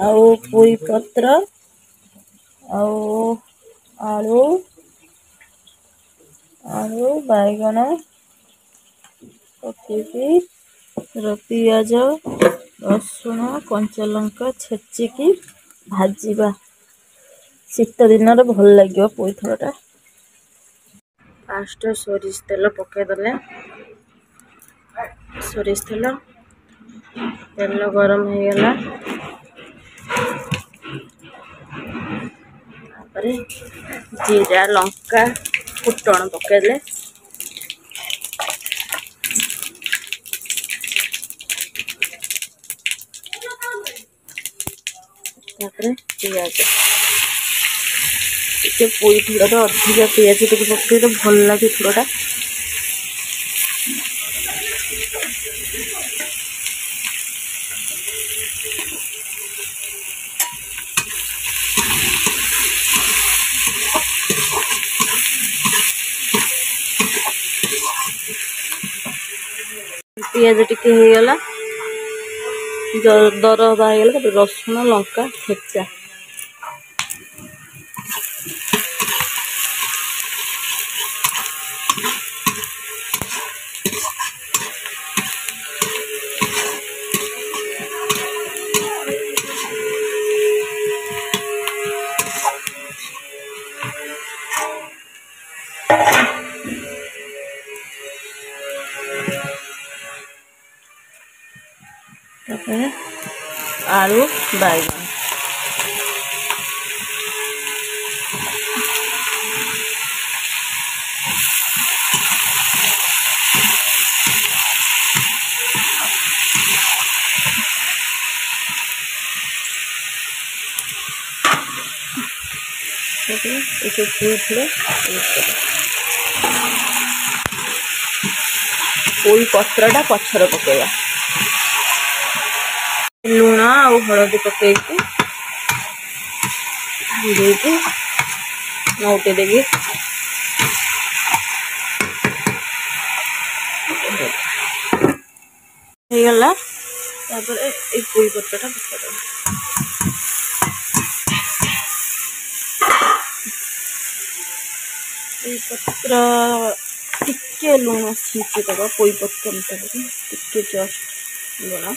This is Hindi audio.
आउ पुई पत्र आउ आलू आलू बैगन पकेकी पियाज रसुण कंचा लंका छेचिकी भाजिबा। शीत दिन भल लगे पोईथरटा। फास्ट सोरिष तेल पकईदे सोरिष तेल तेल गरम हो गला जीरा लंका फुटण पकईले पियाज पुई थोड़ा अधिक पियाज पकड़े भल लगे थोड़ा पियाज टिके हो गला दर हवा हो गला रसुण लंका छेचा आलू बैगन पुई पत्रटा पछर पकेगा लुण आ हलदी पकईकी नौटे देगी गला पुई पत्रटा पकड़ पत्र टिके लुण छींचीदबा पुई पत्र टिके जस्ट लुण